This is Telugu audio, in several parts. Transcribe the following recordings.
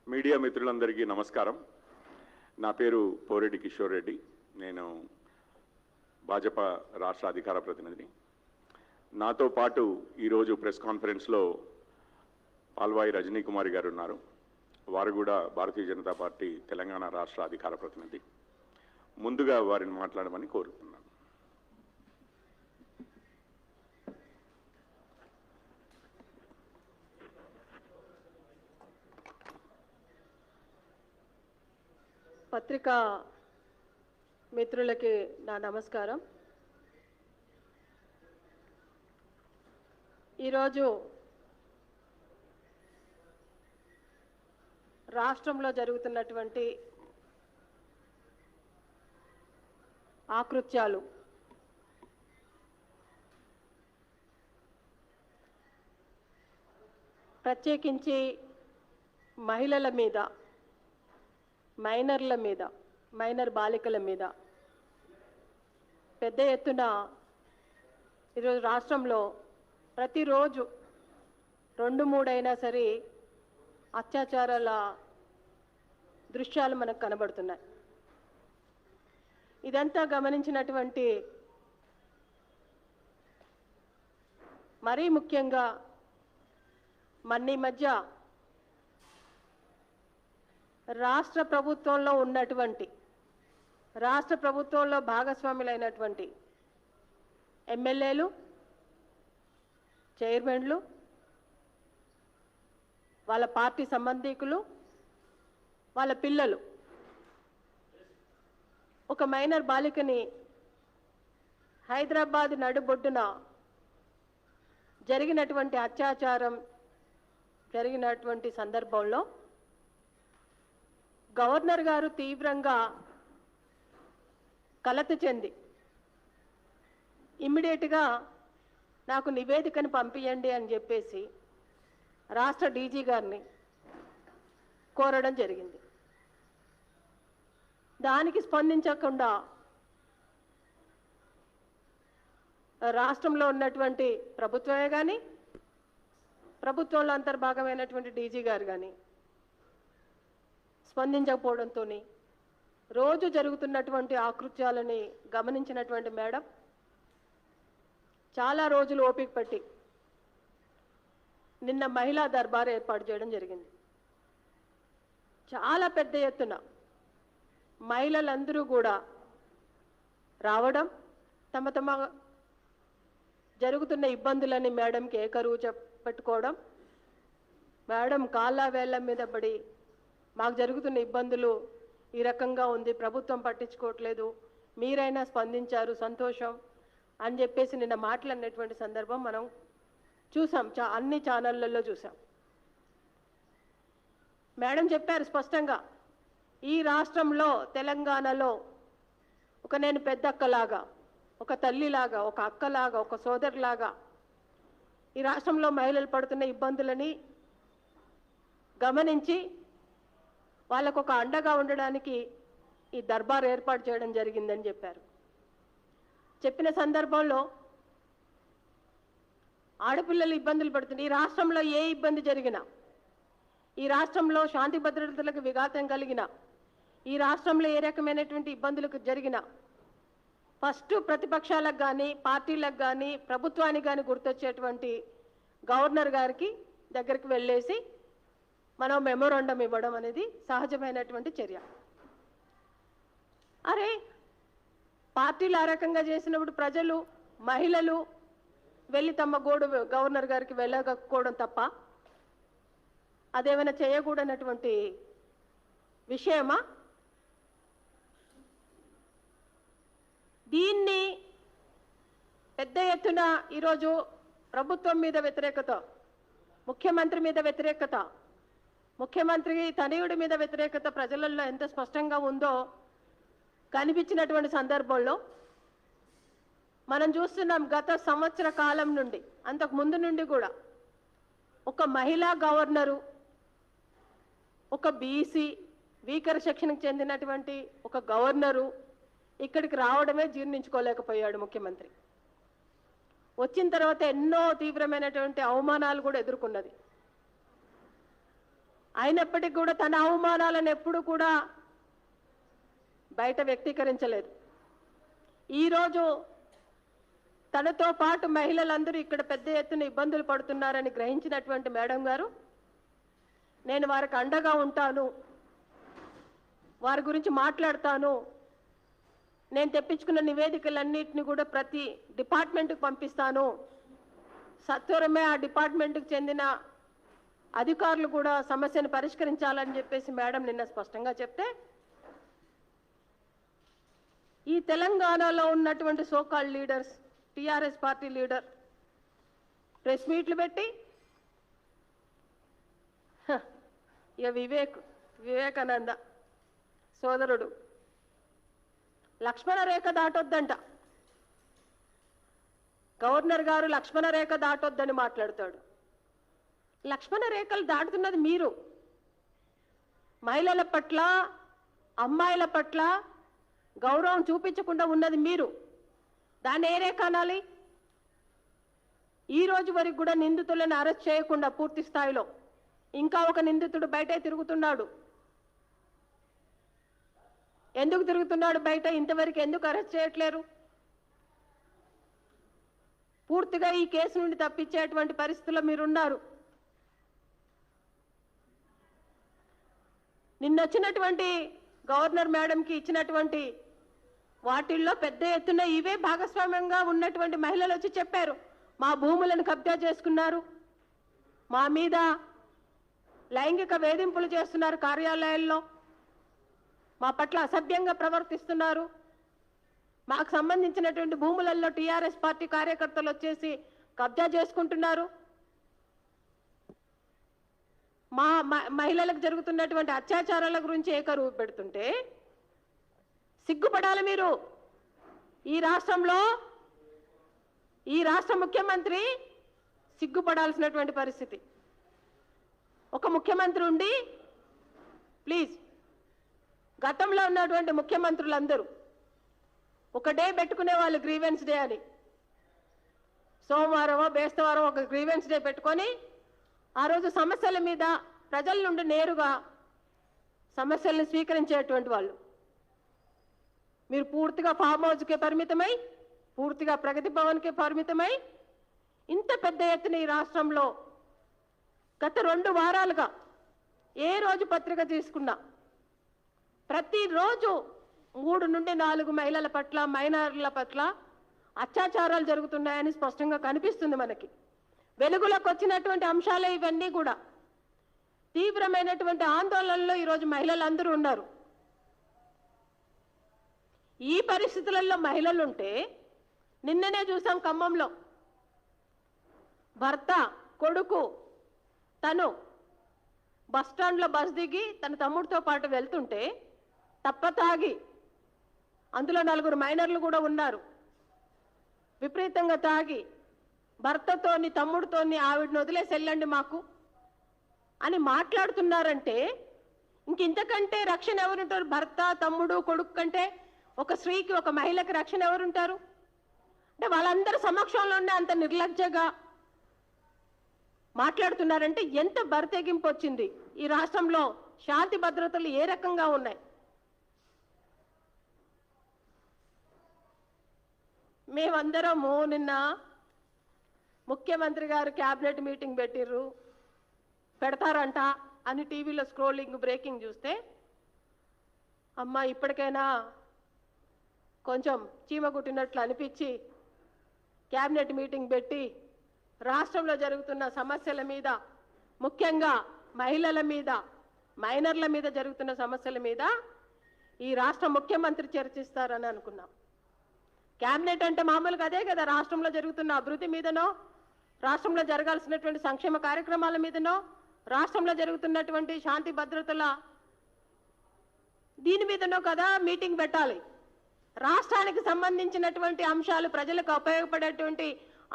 మీడియా మిత్రులందరికీ నమస్కారం. నా పేరు పోరెడ్డి కిషోర్ రెడ్డి. నేను భాజపా రాష్ట్ర అధికార ప్రతినిధిని. నాతో పాటు ఈరోజు ప్రెస్ కాన్ఫరెన్స్లో పాల్వాయి రజనీ కుమారి గారు ఉన్నారు. వారు కూడా భారతీయ జనతా పార్టీ తెలంగాణ రాష్ట్ర అధికార ప్రతినిధి. ముందుగా వారిని మాట్లాడమని కోరుతున్నాను. పత్రికా మిత్రులకి నా నమస్కారం. ఈరోజు రాష్ట్రంలో జరుగుతున్నటువంటి ఆకృత్యాలు ప్రత్యేకించి మహిళల మీద, మైనర్ల మీద, మైనర్ బాలికల మీద పెద్ద ఎత్తున ఈరోజు రాష్ట్రంలో ప్రతిరోజు 2-3 అయినా సరే అత్యాచారాల దృశ్యాలు మనకు కనబడుతున్నాయి. ఇదంతా గమనించినటువంటి మరీ ముఖ్యంగా ఈ మధ్య రాష్ట్ర ప్రభుత్వంలో భాగస్వాములైనటువంటి ఎమ్మెల్యేలు, చైర్మన్లు, వాళ్ళ పార్టీ సంబంధికులు, వాళ్ళ పిల్లలు ఒక మైనర్ బాలికని హైదరాబాద్ నడుబొడ్డున జరిగినటువంటి అత్యాచారం జరిగినటువంటి సందర్భంలో గవర్నర్ గారు తీవ్రంగా కలత చెంది ఇమ్మీడియట్గా నాకు నివేదికను పంపించండి అని చెప్పేసి రాష్ట్ర డీజీ గారిని కోరడం జరిగింది. దానికి స్పందించకుండా రాష్ట్రంలో ఉన్నటువంటి ప్రభుత్వమే కానీ, ప్రభుత్వంలో అంతర్భాగమైనటువంటి డీజీ గారు కానీ స్పందించకపోవడంతో రోజు జరుగుతున్నటువంటి ఆకృత్యాలని గమనించినటువంటి మేడం చాలా రోజులు ఓపిక పట్టి నిన్న మహిళా దర్బార్ ఏర్పాటు చేయడం జరిగింది. చాలా పెద్ద ఎత్తున మహిళలందరూ కూడా రావడం, తమ జరుగుతున్న ఇబ్బందులని మేడంకి ఏకరువు పెట్టుకోవడం, మేడం కాళ్ళ వేళ్ళ మీద పడి మాకు జరుగుతున్న ఇబ్బందులు ఈ రకంగా ఉంది, ప్రభుత్వం పట్టించుకోవట్లేదు, మీరైనా స్పందించారు, సంతోషం అని చెప్పేసి నిన్న మాట్లాడినటువంటి సందర్భం మనం చూసాం, అన్ని ఛానళ్ళల్లో చూసాం. మేడం చెప్పారు స్పష్టంగా, ఈ రాష్ట్రంలో తెలంగాణలో నేను పెద్ద అక్కలాగా, ఒక తల్లిలాగా, ఒక అక్కలాగా, ఒక సోదరులాగా ఈ రాష్ట్రంలో మహిళలు పడుతున్న ఇబ్బందులని గమనించి వాళ్ళకు ఒక అండగా ఉండడానికి ఈ దర్బార్ ఏర్పాటు చేయడం జరిగిందని చెప్పారు. చెప్పిన సందర్భంలో ఆడపిల్లలు ఇబ్బందులు పడుతుంది. ఈ రాష్ట్రంలో ఏ ఇబ్బంది జరిగినా, ఈ రాష్ట్రంలో శాంతి భద్రతలకు విఘాతం కలిగినా, ఈ రాష్ట్రంలో ఏ రకమైనటువంటి ఇబ్బందులకు జరిగినా ఫస్ట్ ప్రతిపక్షాలకు కానీ, పార్టీలకు కానీ, ప్రభుత్వానికి కానీ గుర్తొచ్చేటువంటి గవర్నర్ గారికి దగ్గరికి వెళ్ళేసి మనం మెమోరాండం ఇవ్వడం అనేది సహజమైనటువంటి చర్య. అరే పార్టీలు ఆ రకంగా చేసినప్పుడు ప్రజలు, మహిళలు వెళ్ళి తమ గోడు గవర్నర్ గారికి వెళ్ళకపోవడం తప్ప అదేమైనా చేయకూడనటువంటి విషయమా? దీన్ని పెద్ద ఎత్తున ఈరోజు ప్రభుత్వం మీద వ్యతిరేకత, ముఖ్యమంత్రి మీద వ్యతిరేకత, ముఖ్యమంత్రి తనయుడి మీద వ్యతిరేకత ప్రజలలో ఎంత స్పష్టంగా ఉందో కనిపించినటువంటి సందర్భంలో మనం చూస్తున్నాం. గత సంవత్సర కాలం నుండి, అంతకు ముందు నుండి కూడా ఒక మహిళా గవర్నరు, ఒక బీసీ వీకర్ సెక్షన్కి చెందినటువంటి ఒక గవర్నరు ఇక్కడికి రావడమే జీర్ణించుకోలేకపోయాడు ముఖ్యమంత్రి. వచ్చిన తర్వాత ఎన్నో తీవ్రమైనటువంటి అవమానాలు కూడా ఎదుర్కొన్నది. అయినప్పటికీ కూడా తన అవమానాలను ఎప్పుడు కూడా బయట వ్యక్తీకరించలేదు. ఈరోజు తనతో పాటు మహిళలందరూ ఇక్కడ పెద్ద ఎత్తున ఇబ్బందులు పడుతున్నారని గ్రహించినటువంటి మేడం గారు, నేను వారికి అండగా ఉంటాను, వారి గురించి మాట్లాడతాను, నేను తెప్పించుకున్న నివేదికలన్నింటినీ కూడా ప్రతి డిపార్ట్మెంట్కి పంపిస్తాను, సత్వరమే ఆ డిపార్ట్మెంట్కి చెందిన అధికారులు కూడా సమస్యను పరిష్కరించాలని చెప్పేసి మేడం నిన్న స్పష్టంగా చెప్తే, ఈ తెలంగాణలో ఉన్నటువంటి so called leaders, TRS party leader press మీట్లు పెట్టి ఇక వివేకానంద సోదరుడు లక్ష్మణ రేఖ దాటొద్దంట, గవర్నర్ గారు లక్ష్మణ రేఖ దాటొద్దని మాట్లాడతాడు. లక్ష్మణ రేఖలు దాటుతున్నది మీరు. మహిళల పట్ల, అమ్మాయిల పట్ల గౌరవం చూపించకుండా ఉన్నది మీరు. దాన్ని ఏ రేఖ అనాలి? ఈ రోజు వరకు కూడా నిందితులను అరెస్ట్ చేయకుండా పూర్తి స్థాయిలో ఇంకా ఒక నిందితుడు బయటే తిరుగుతున్నాడు. ఎందుకు తిరుగుతున్నాడు బయట? ఇంతవరకు ఎందుకు అరెస్ట్ చేయట్లేరు? పూర్తిగా ఈ కేసు నుండి తప్పించేటువంటి పరిస్థితుల్లో మీరున్నారు. నిన్నొచ్చినటువంటి గవర్నర్ మేడంకి ఇచ్చినటువంటి వాటిల్లో పెద్ద ఎత్తున ఇవే భాగస్వామ్యంగా ఉన్నటువంటి మహిళలు వచ్చి చెప్పారు, మా భూములను కబ్జా చేసుకున్నారు, మా మీద లైంగిక వేధింపులు చేస్తున్నారు, కార్యాలయాల్లో మా పట్ల అసభ్యంగా ప్రవర్తిస్తున్నారు, మాకు సంబంధించినటువంటి భూములలో టీఆర్ఎస్ పార్టీ కార్యకర్తలు వచ్చేసి కబ్జా చేసుకుంటున్నారు, మా మహిళలకు జరుగుతున్నటువంటి అత్యాచారాల గురించి ఏకరువు పెడుతుంటే సిగ్గుపడాలి మీరు. ఈ రాష్ట్రంలో ఈ రాష్ట్ర ముఖ్యమంత్రి సిగ్గుపడాల్సినటువంటి పరిస్థితి. ఒక ముఖ్యమంత్రి ఉండి, ప్లీజ్, గతంలో ఉన్నటువంటి ముఖ్యమంత్రులందరూ ఒక డే పెట్టుకునే వాళ్ళు, గ్రీవెన్స్ డే అని. సోమవారమో బేస్తవారం ఒక గ్రీవెన్స్ డే పెట్టుకొని ఆ రోజు సమస్యల మీద ప్రజల నుండి నేరుగా సమస్యలను స్వీకరించేటువంటి వాళ్ళు. మీరు పూర్తిగా ఫామ్ హౌస్కే పరిమితమై, పూర్తిగా ప్రగతి భవన్కే పరిమితమై, ఇంత పెద్ద ఎత్తున ఈ రాష్ట్రంలో గత 2 వారాలుగా ఏ రోజు పత్రిక తీసుకున్నా ప్రతిరోజు 3 నుండి 4 మహిళల పట్ల, మైనారుల పట్ల అత్యాచారాలు జరుగుతున్నాయని స్పష్టంగా కనిపిస్తుంది మనకి. వెలుగులోకి వచ్చినటువంటి అంశాలే ఇవన్నీ కూడా. తీవ్రమైనటువంటి ఆందోళనలో ఈరోజు మహిళలందరూ ఉన్నారు. ఈ పరిస్థితులలో మహిళలు ఉంటే, నిన్ననే చూసాం ఖమ్మంలో భర్త, కొడుకు తను బస్టాండ్లో బస్ దిగి తన తమ్ముడితో పాటు వెళ్తుంటే తప్పతాగి, అందులో 4 మైనర్లు కూడా ఉన్నారు, విపరీతంగా తాగి భర్తతోని తమ్ముడితోని ఆవిడని వదిలేసి వెళ్ళండి మాకు అని మాట్లాడుతున్నారంటే ఇంతకంటే రక్షణ ఎవరుంటారు? భర్త, తమ్ముడు, కొడుకు కంటే ఒక స్త్రీకి, ఒక మహిళకి రక్షణ ఎవరుంటారు? అంటే వాళ్ళందరి సమక్షంలోనే అంత నిర్లజ్జగా మాట్లాడుతున్నారంటే ఎంత బరితెగింపు వచ్చింది? ఈ రాష్ట్రంలో శాంతి భద్రతలు ఏ రకంగా ఉన్నాయి? మేమందరము నిన్న ముఖ్యమంత్రి గారు క్యాబినెట్ మీటింగ్ పెడతారంట అని టీవీలో స్క్రోలింగ్, బ్రేకింగ్ చూస్తే, అమ్మ ఇప్పటికైనా కొంచెం చీమ కుట్టినట్లు అనిపించి క్యాబినెట్ మీటింగ్ పెట్టి రాష్ట్రంలో జరుగుతున్న సమస్యల మీద, ముఖ్యంగా మహిళల మీద, మైనర్ల మీద జరుగుతున్న సమస్యల మీద ఈ రాష్ట్ర ముఖ్యమంత్రి చర్చిస్తారని అనుకున్నాం. క్యాబినెట్ అంటే మామూలుగా అదే కదా, రాష్ట్రంలో జరుగుతున్న అభివృద్ధి మీదనో, రాష్ట్రంలో జరగాల్సినటువంటి సంక్షేమ కార్యక్రమాల మీదనో, రాష్ట్రంలో జరుగుతున్నటువంటి శాంతి భద్రతల దీని మీదనో కదా మీటింగ్ పెట్టాలి. రాష్ట్రానికి సంబంధించినటువంటి అంశాలు, ప్రజలకు ఉపయోగపడేటువంటి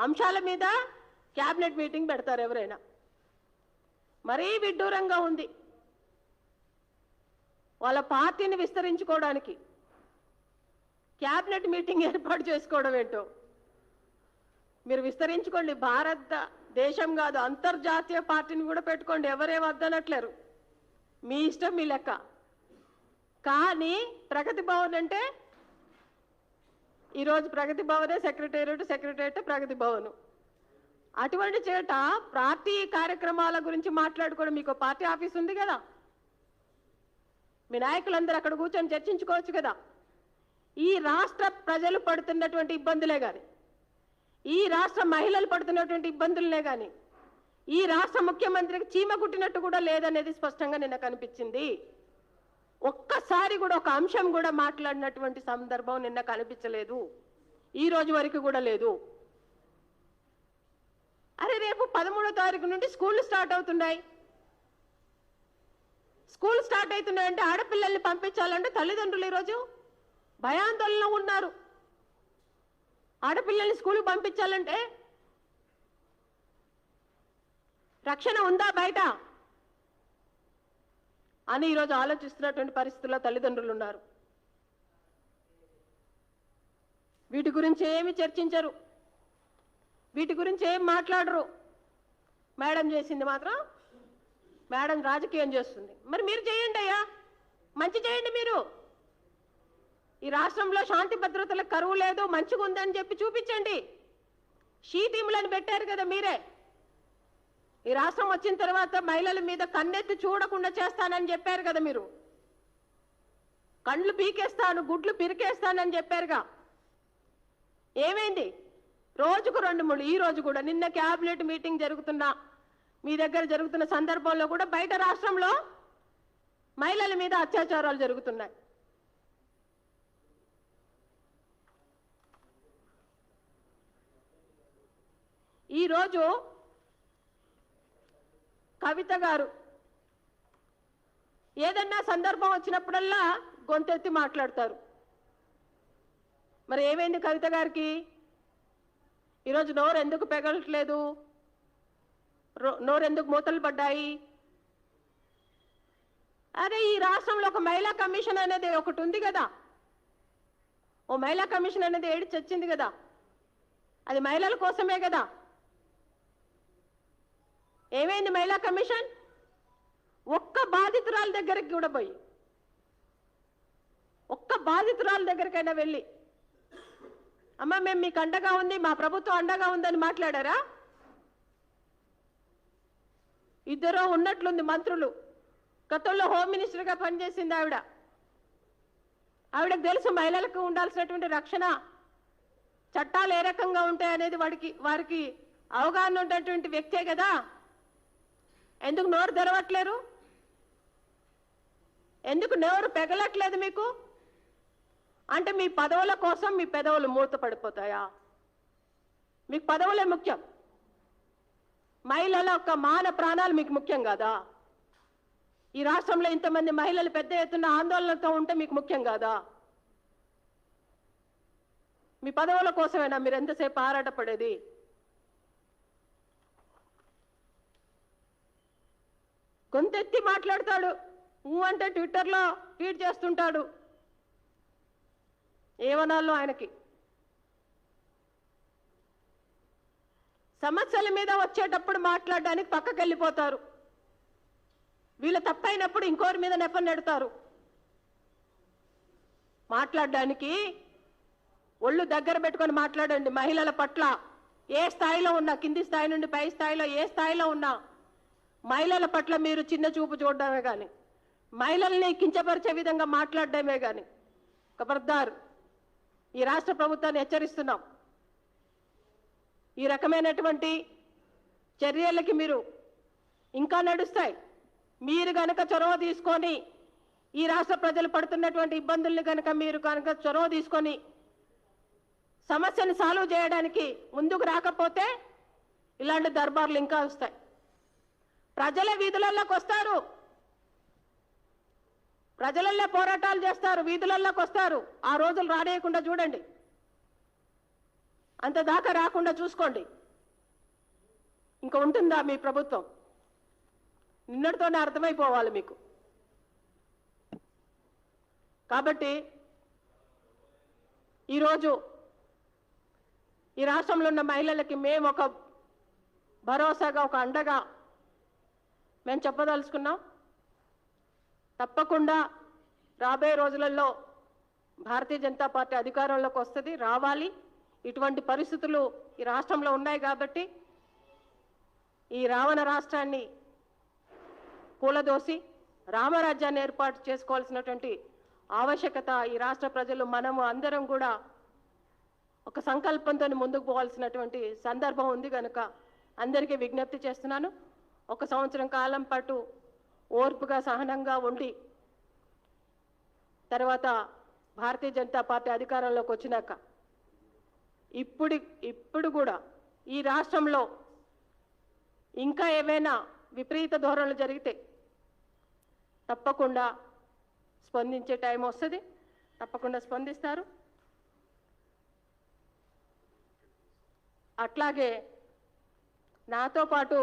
అంశాల మీద క్యాబినెట్ మీటింగ్ పెడతారు ఎవరైనా. మరీ విడ్డూరంగా ఉంది. వాళ్ళ పార్టీని విస్తరించుకోవడానికి క్యాబినెట్ మీటింగ్ ఏర్పాటు చేసుకోవడం ఏంటో. మీరు విస్తరించుకోండి, భారత దేశం కాదు అంతర్జాతీయ పార్టీని కూడా పెట్టుకోండి, ఎవరే వద్దనట్లేరు. మీ ఇష్టం, మీ లెక్క. కానీ ప్రగతి భవన్ అంటే ఈరోజు ప్రగతి భవనే సెక్రటేరియట్, సెక్రటేరియట్ ప్రగతి భవన్. అటువంటి చేట పార్టీ కార్యక్రమాల గురించి మాట్లాడుకోవడం, మీకు పార్టీ ఆఫీస్ ఉంది కదా, మీ నాయకులందరూ అక్కడ కూర్చొని చర్చించుకోవచ్చు కదా. ఈ రాష్ట్ర ప్రజలు పడుతున్నటువంటి ఇబ్బందులే కానీ, ఈ రాష్ట్ర మహిళలు పడుతున్నటువంటి ఇబ్బందులనే కానీ, ఈ రాష్ట్ర ముఖ్యమంత్రికి చీమ కుట్టినట్టు కూడా లేదనేది స్పష్టంగా నిన్న కనిపించింది. ఒక్కసారి కూడా ఒక అంశం కూడా మాట్లాడినటువంటి సందర్భం నిన్న కనిపించలేదు, ఈ రోజు వరకు కూడా లేదు. అరే రేపు 13వ తారీఖు నుండి స్కూళ్ళు స్టార్ట్ అవుతున్నాయి. స్కూల్ స్టార్ట్ అవుతున్నాయంటే ఆడపిల్లల్ని పంపించాలంటే తల్లిదండ్రులు ఈరోజు భయాందోళనలో ఉన్నారు. ఆడపిల్లల్ని స్కూల్కి పంపించాలంటే రక్షణ ఉందా బయట అని ఈరోజు ఆలోచిస్తున్నటువంటి పరిస్థితుల్లో తల్లిదండ్రులు ఉన్నారు. వీటి గురించి ఏమి చర్చించరు, వీటి గురించి ఏం మాట్లాడరు. మేడం చేసింది మాత్రం మేడం రాజకీయం చేస్తుంది. మరి మీరు చేయండి అయ్యా, మంచి చేయండి. మీరు ఈ రాష్ట్రంలో శాంతి భద్రతలకు కరువు లేదు, మంచిగా ఉందని చెప్పి చూపించండి. షీ టీములను పెట్టారు కదా మీరే. ఈ రాష్ట్రం వచ్చిన తర్వాత మహిళల మీద కన్నెత్తి చూడకుండా చేస్తానని చెప్పారు కదా మీరు. కండ్లు పీకేస్తాను, గుడ్లు పిరికేస్తానని చెప్పారుగా. ఏమైంది? రోజుకు 2-3. ఈ రోజు కూడా నిన్న క్యాబినెట్ మీటింగ్ జరుగుతున్నా, మీ దగ్గర జరుగుతున్న సందర్భంలో కూడా బయట రాష్ట్రంలో మహిళల మీద అత్యాచారాలు జరుగుతున్నాయి. ఈరోజు కవిత గారు ఏదన్నా సందర్భం వచ్చినప్పుడల్లా గొంతెత్తి మాట్లాడతారు. మరి ఏమైంది కవిత గారికి? ఈరోజు నోరు ఎందుకు పెగలట్లేదు? నోరు ఎందుకు మూతలు పడ్డాయి? అరే ఈ రాష్ట్రంలో ఒక మహిళా కమిషన్ అనేది ఒకటి ఉంది కదా, ఓ మహిళా కమిషన్ అనేది ఏడిచి వచ్చింది కదా, అది మహిళల కోసమే కదా. ఏమైంది మహిళా కమిషన్? ఒక్క బాధితురాల దగ్గరికి కూడా పోయి, ఒక్క బాధితురాల దగ్గరికైనా వెళ్ళి అమ్మ మేము మీకు అండగా ఉంది, మా ప్రభుత్వం అండగా ఉందని మాట్లాడారా? ఇద్దరు ఉన్నట్లుంది మంత్రులు. గతంలో హోమ్ మినిస్టర్గా పనిచేసింది ఆవిడ. ఆవిడకు తెలుసు మహిళలకు ఉండాల్సినటువంటి రక్షణ చట్టాలు ఏ రకంగా ఉంటాయనేది వారికి అవగాహన ఉన్నటువంటి వ్యక్తే కదా. ఎందుకు నోరు తెరవట్లేరు? ఎందుకు నోరు పెగలట్లేదు మీకు? అంటే మీ పదవుల కోసం మీ పెదవులు మూత పడిపోతాయా? మీకు పదవులే ముఖ్యం, మహిళల యొక్క మాన ప్రాణాలు మీకు ముఖ్యం కాదా? ఈ రాష్ట్రంలో ఇంతమంది మహిళలు పెద్ద ఎత్తున ఆందోళనతో ఉంటే మీకు ముఖ్యం కాదా? మీ పదవుల కోసమేనా మీరు ఎంతసేపు ఆరాటపడేది? గొంతెత్తి మాట్లాడతాడు, అంటే ట్విట్టర్లో ట్వీట్ చేస్తుంటాడు. ఏమనాలో ఆయనకి? సమస్యల మీద వచ్చేటప్పుడు మాట్లాడడానికి పక్కకి వెళ్ళిపోతారు. వీళ్ళు తప్పైనప్పుడు ఇంకోరి మీద నెపం నెడతారు. మాట్లాడడానికి ఒళ్ళు దగ్గర పెట్టుకొని మాట్లాడండి. మహిళల పట్ల ఏ స్థాయిలో ఉన్నా, కింది స్థాయి నుండి పై స్థాయిలో ఏ స్థాయిలో ఉన్నా మహిళల పట్ల మీరు చిన్న చూపు చూడడమే కానీ, మహిళల్ని కించపరిచే విధంగా మాట్లాడడమే కానీ ఖబర్దార్. ఈ రాష్ట్ర ప్రభుత్వాన్ని హెచ్చరిస్తున్నాం. ఈ రకమైనటువంటి చర్యలకి మీరు ఇంకా నడుస్తాయి. మీరు కనుక చొరవ తీసుకొని ఈ రాష్ట్ర ప్రజలు పడుతున్నటువంటి ఇబ్బందుల్ని మీరు కనుక చొరవ తీసుకొని సమస్యను సాల్వ్ చేయడానికి ముందుకు రాకపోతే ఇలాంటి దర్బార్లు ఇంకా వస్తాయి. ప్రజల వీధులలోకి వస్తారు, ప్రజలల్లో పోరాటాలు చేస్తారు, వీధులలోకి వస్తారు. ఆ రోజులు రానేయకుండా చూడండి, అంత దాకా రాకుండా చూసుకోండి. ఇంకా ఉంటుందా మీ ప్రభుత్వం? నిన్నటితోనే అర్థమైపోవాలి మీకు. కాబట్టి ఈరోజు ఈ రాష్ట్రంలో ఉన్న మహిళలకి మేము ఒక భరోసాగా, ఒక అండగా మేము చెప్పదలుచుకున్నాం. తప్పకుండా రాబోయే రోజులలో భారతీయ జనతా పార్టీ అధికారంలోకి వస్తుంది, రావాలి. ఇటువంటి పరిస్థితులు ఈ రాష్ట్రంలో ఉన్నాయి కాబట్టి ఈ రావణ రాష్ట్రాన్ని కూలదోసి రామరాజ్యాన్ని ఏర్పాటు చేసుకోవాల్సినటువంటి ఆవశ్యకత ఈ రాష్ట్ర ప్రజలు మనము అందరం కూడా ఒక సంకల్పంతో ముందుకు పోవాల్సినటువంటి సందర్భం ఉంది కనుక అందరికీ విజ్ఞప్తి చేస్తున్నాను. 1 సంవత్సరం కాలం పాటు ఓర్పుగా సహనంగా ఉండి తర్వాత భారతీయ జనతా పార్టీ అధికారంలోకి వచ్చినాక ఇప్పుడు కూడా ఈ రాష్ట్రంలో ఇంకా ఏవైనా విపరీత ధోరణులు జరిగితే తప్పకుండా స్పందించే టైం వస్తుంది, తప్పకుండా స్పందిస్తారు. అట్లాగే నాతో పాటు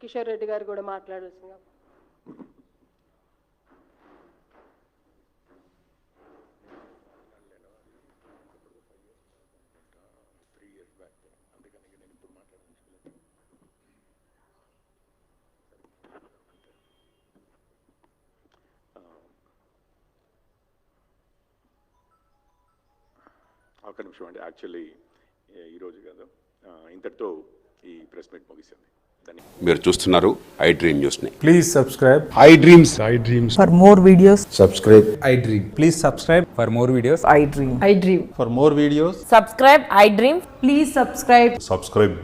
కిషోర్ రెడ్డి గారు కూడా మాట్లాడాల్సిందిగా. ఒక నిమిషం అండి, యాక్చువల్లీ ఈరోజు కాదు, ఇంతటితో ఈ ప్రెస్ మీట్ ముగిసింది. మీరు చూస్తున్నారు ఐ డ్రీమ్ న్యూస్ ని. Please subscribe. I dreams For more videos, subscribe I dream. Please subscribe for more videos. I dream. I dream. For more videos, Subscribe, I dream. Please subscribe. Subscribe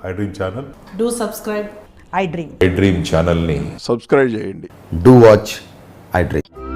I dream channel. Do subscribe. I dream. I dream ఛానల్ని సబ్స్క్రైబ్ చేయండి. Do watch I dream.